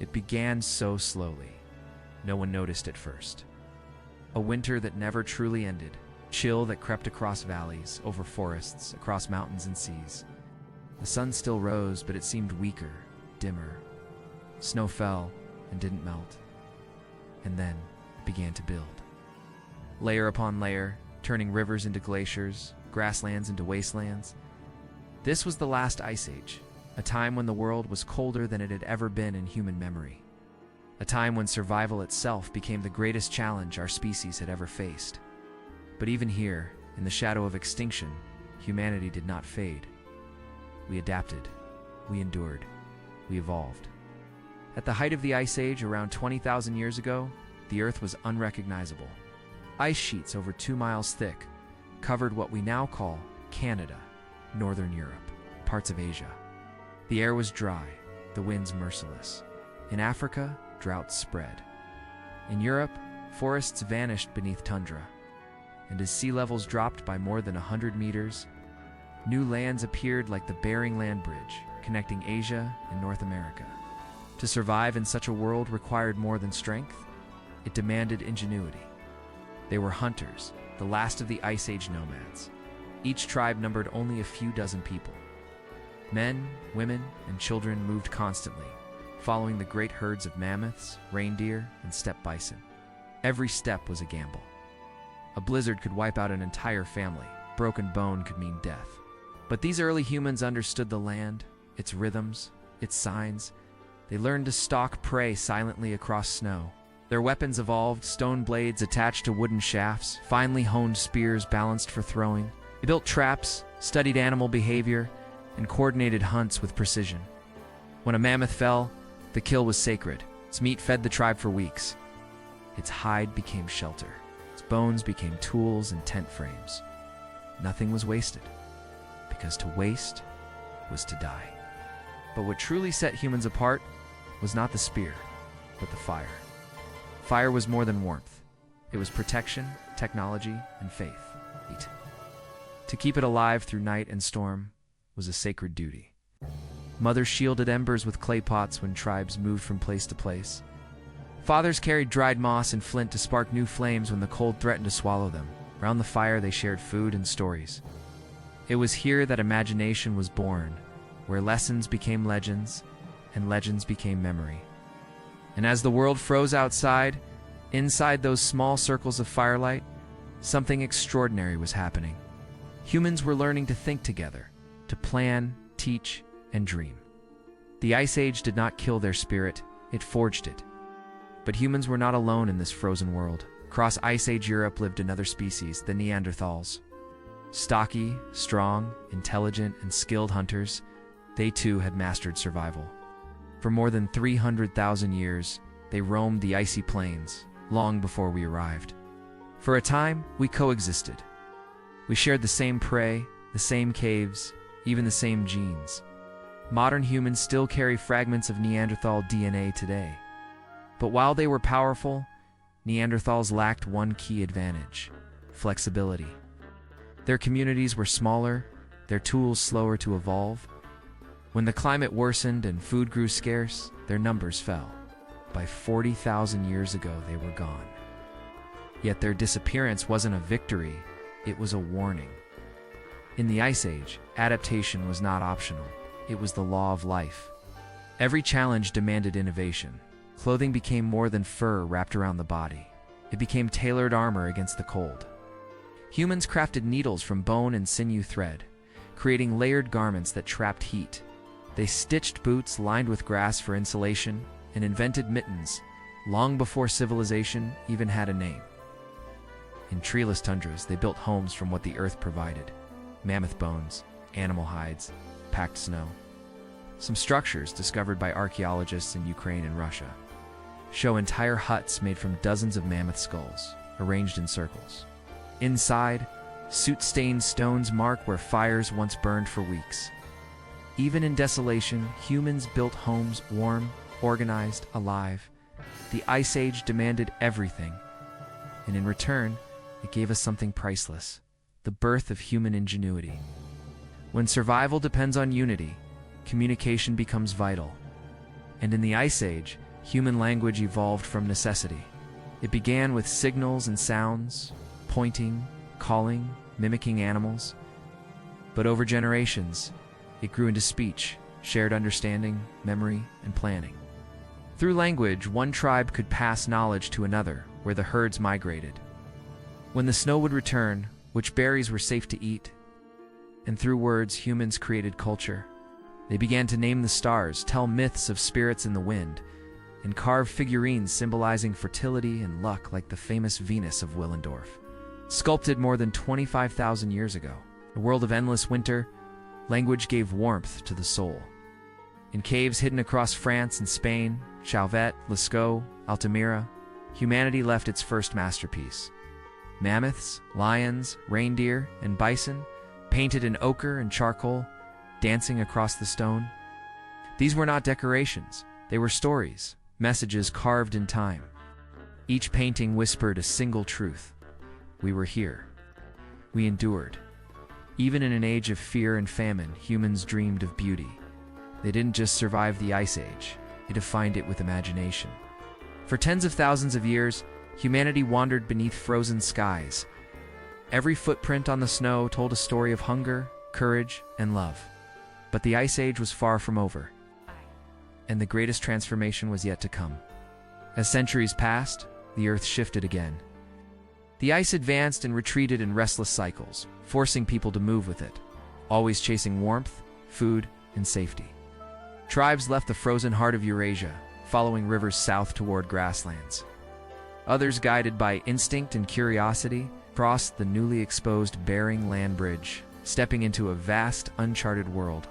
It began so slowly. No one noticed at first. A winter that never truly ended, chill that crept across valleys, over forests, across mountains and seas. The sun still rose, but it seemed weaker, dimmer. Snow fell and didn't melt. And then it began to build. Layer upon layer, turning rivers into glaciers, grasslands into wastelands. This was the last ice age, a time when the world was colder than it had ever been in human memory. A time when survival itself became the greatest challenge our species had ever faced. But even here, in the shadow of extinction, humanity did not fade. We adapted, we endured, we evolved. At the height of the Ice Age, around 20,000 years ago, the Earth was unrecognizable. Ice sheets over 2 miles thick covered what we now call Canada, Northern Europe, parts of Asia. The air was dry, the winds merciless. In Africa, droughts spread. In Europe, forests vanished beneath tundra. And as sea levels dropped by more than 100 meters, new lands appeared like the Bering Land Bridge, connecting Asia and North America. To survive in such a world required more than strength. It demanded ingenuity. They were hunters, the last of the Ice Age nomads. Each tribe numbered only a few dozen people. Men, women, and children moved constantly, following the great herds of mammoths, reindeer, and steppe bison. Every step was a gamble. A blizzard could wipe out an entire family. Broken bone could mean death. But these early humans understood the land, its rhythms, its signs. They learned to stalk prey silently across snow. Their weapons evolved, stone blades attached to wooden shafts, finely honed spears balanced for throwing. They built traps, studied animal behavior, and coordinated hunts with precision. When a mammoth fell, the kill was sacred. Its meat fed the tribe for weeks. Its hide became shelter. Its bones became tools and tent frames. Nothing was wasted, because to waste was to die. But what truly set humans apart was not the spear, but the fire. Fire was more than warmth. It was protection, technology, and faith. To keep it alive through night and storm was a sacred duty. Mothers shielded embers with clay pots when tribes moved from place to place. Fathers carried dried moss and flint to spark new flames when the cold threatened to swallow them. Around the fire they shared food and stories. It was here that imagination was born, where lessons became legends, and legends became memory. And as the world froze outside, inside those small circles of firelight, something extraordinary was happening. Humans were learning to think together, to plan, teach, and dream. The Ice Age did not kill their spirit, it forged it. But humans were not alone in this frozen world. Across Ice Age Europe lived another species, the Neanderthals. Stocky, strong, intelligent, and skilled hunters, they too had mastered survival. For more than 300,000 years, they roamed the icy plains, long before we arrived. For a time, we coexisted. We shared the same prey, the same caves, even the same genes. Modern humans still carry fragments of Neanderthal DNA today. But while they were powerful, Neanderthals lacked one key advantage: flexibility. Their communities were smaller, their tools slower to evolve. When the climate worsened and food grew scarce, their numbers fell. By 40,000 years ago, they were gone. Yet their disappearance wasn't a victory, it was a warning. In the Ice Age, adaptation was not optional. It was the law of life. Every challenge demanded innovation. Clothing became more than fur wrapped around the body. It became tailored armor against the cold. Humans crafted needles from bone and sinew thread, creating layered garments that trapped heat. They stitched boots lined with grass for insulation and invented mittens long before civilization even had a name. In treeless tundras, they built homes from what the earth provided: mammoth bones, animal hides, packed snow. Some structures discovered by archaeologists in Ukraine and Russia show entire huts made from dozens of mammoth skulls, arranged in circles. Inside, soot-stained stones mark where fires once burned for weeks. Even in desolation, humans built homes warm, organized, alive. The Ice Age demanded everything, and in return, it gave us something priceless: the birth of human ingenuity. When survival depends on unity, communication becomes vital. And in the Ice Age, human language evolved from necessity. It began with signals and sounds, pointing, calling, mimicking animals. But over generations, it grew into speech, shared understanding, memory, and planning. Through language, one tribe could pass knowledge to another, where the herds migrated. When the snow would return, which berries were safe to eat, and through words, humans created culture. They began to name the stars, tell myths of spirits in the wind, and carve figurines symbolizing fertility and luck like the famous Venus of Willendorf. Sculpted more than 25,000 years ago, a world of endless winter, language gave warmth to the soul. In caves hidden across France and Spain, Chauvet, Lascaux, Altamira, humanity left its first masterpiece. Mammoths, lions, reindeer, and bison, painted in ochre and charcoal, dancing across the stone. These were not decorations, they were stories, messages carved in time. Each painting whispered a single truth. We were here. We endured. Even in an age of fear and famine, humans dreamed of beauty. They didn't just survive the Ice Age, they defined it with imagination. For tens of thousands of years, humanity wandered beneath frozen skies. Every footprint on the snow told a story of hunger, courage, and love. But the Ice Age was far from over, and the greatest transformation was yet to come. As centuries passed, the Earth shifted again. The ice advanced and retreated in restless cycles, forcing people to move with it, always chasing warmth, food, and safety. Tribes left the frozen heart of Eurasia, following rivers south toward grasslands. Others, guided by instinct and curiosity, crossed the newly exposed Bering Land Bridge, stepping into a vast, uncharted world,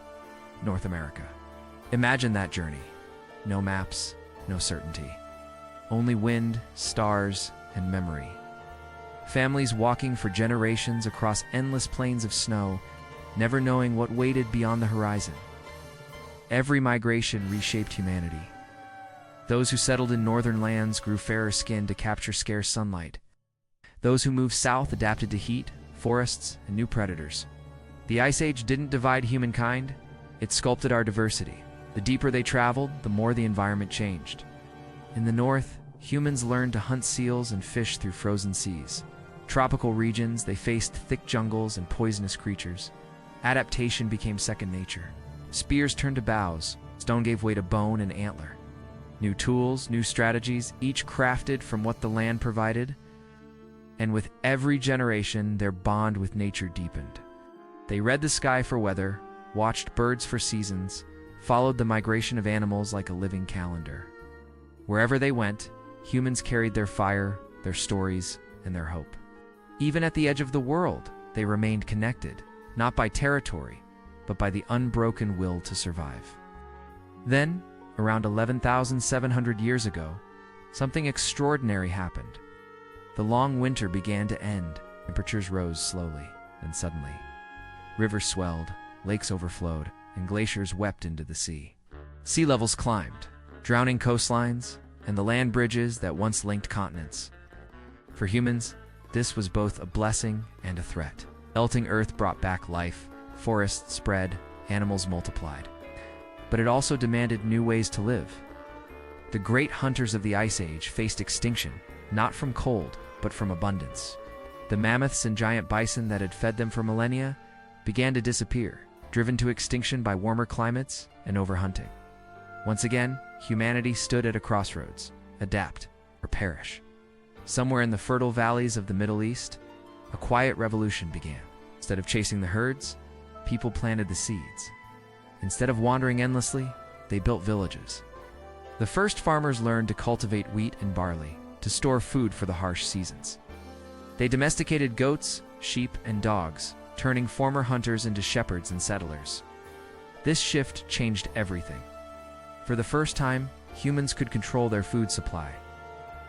North America. Imagine that journey. No maps, no certainty. Only wind, stars, and memory. Families walking for generations across endless plains of snow, never knowing what waited beyond the horizon. Every migration reshaped humanity. Those who settled in northern lands grew fairer skinned to capture scarce sunlight. Those who moved south adapted to heat, forests, and new predators. The Ice Age didn't divide humankind, it sculpted our diversity. The deeper they traveled, the more the environment changed. In the north, humans learned to hunt seals and fish through frozen seas. Tropical regions, they faced thick jungles and poisonous creatures. Adaptation became second nature. Spears turned to bows, stone gave way to bone and antler. New tools, new strategies, each crafted from what the land provided. And with every generation, their bond with nature deepened. They read the sky for weather, watched birds for seasons, followed the migration of animals like a living calendar. Wherever they went, humans carried their fire, their stories, and their hope. Even at the edge of the world, they remained connected, not by territory, but by the unbroken will to survive. Then, around 11,700 years ago, something extraordinary happened. The long winter began to end, temperatures rose slowly, then suddenly. Rivers swelled, lakes overflowed, and glaciers wept into the sea. Sea levels climbed, drowning coastlines, and the land bridges that once linked continents. For humans, this was both a blessing and a threat. Melting earth brought back life, forests spread, animals multiplied. But it also demanded new ways to live. The great hunters of the Ice Age faced extinction, not from cold, but from abundance. The mammoths and giant bison that had fed them for millennia began to disappear, driven to extinction by warmer climates and overhunting. Once again, humanity stood at a crossroads: adapt or perish. Somewhere in the fertile valleys of the Middle East, a quiet revolution began. Instead of chasing the herds, people planted the seeds. Instead of wandering endlessly, they built villages. The first farmers learned to cultivate wheat and barley, to store food for the harsh seasons. They domesticated goats, sheep, and dogs, turning former hunters into shepherds and settlers. This shift changed everything. For the first time, humans could control their food supply.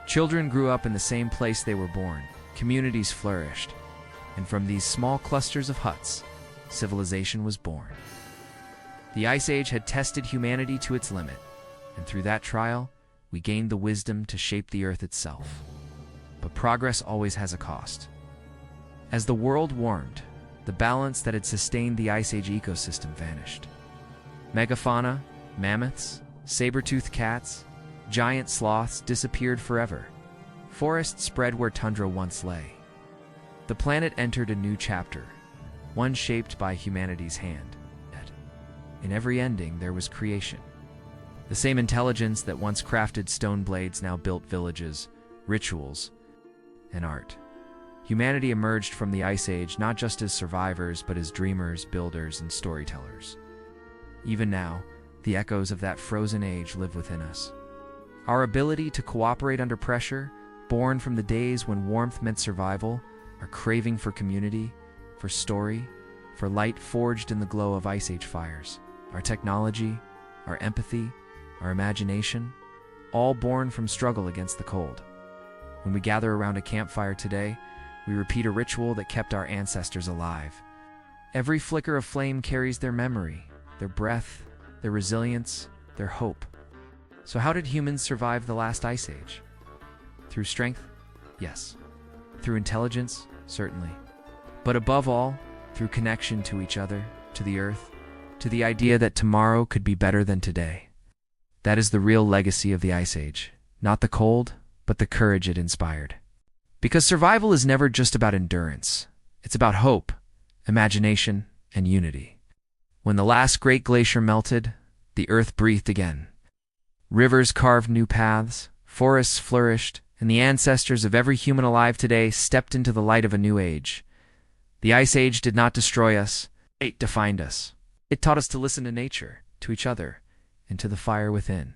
Children grew up in the same place they were born, communities flourished, and from these small clusters of huts, civilization was born. The Ice Age had tested humanity to its limit, and through that trial, we gained the wisdom to shape the earth itself. But progress always has a cost. As the world warmed, the balance that had sustained the Ice Age ecosystem vanished. Megafauna, mammoths, saber-toothed cats, Giant sloths disappeared forever. Forests spread where tundra once lay. The planet entered a new chapter, one shaped by humanity's hand. In every ending, there was creation. The same intelligence that once crafted stone blades now built villages, rituals, and art. Humanity emerged from the Ice Age not just as survivors, but as dreamers, builders, and storytellers. Even now, the echoes of that frozen age live within us. Our ability to cooperate under pressure, born from the days when warmth meant survival, our craving for community, for story, for light forged in the glow of Ice Age fires, our technology, our empathy, our imagination, all born from struggle against the cold. When we gather around a campfire today, we repeat a ritual that kept our ancestors alive. Every flicker of flame carries their memory, their breath, their resilience, their hope. So how did humans survive the last Ice Age? Through strength? Yes. Through intelligence? Certainly. But above all, through connection to each other, to the earth, to the idea that tomorrow could be better than today. That is the real legacy of the Ice Age. Not the cold, but the courage it inspired. Because survival is never just about endurance. It's about hope, imagination, and unity. When the last great glacier melted, the earth breathed again. Rivers carved new paths, forests flourished, and the ancestors of every human alive today stepped into the light of a new age. The Ice Age did not destroy us, it defined us. It taught us to listen to nature, to each other, and to the fire within.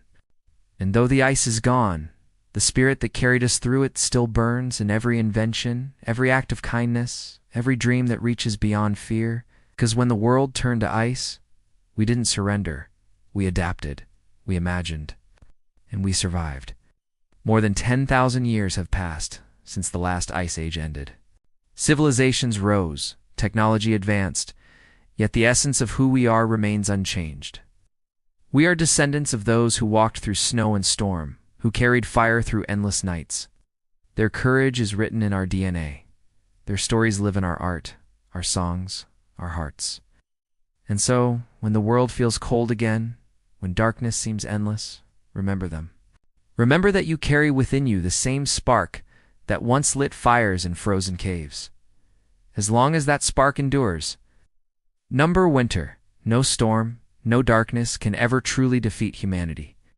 And though the ice is gone, the spirit that carried us through it still burns in every invention, every act of kindness, every dream that reaches beyond fear. Because when the world turned to ice, we didn't surrender. We adapted, we imagined, and we survived. More than 10,000 years have passed since the last Ice Age ended. Civilizations rose, technology advanced, yet the essence of who we are remains unchanged. We are descendants of those who walked through snow and storm, who carried fire through endless nights. Their courage is written in our DNA. Their stories live in our art, our songs, our hearts. And so, when the world feels cold again, when darkness seems endless, remember them. Remember that you carry within you the same spark that once lit fires in frozen caves. As long as that spark endures, number winter, no storm, no darkness can ever truly defeat humanity.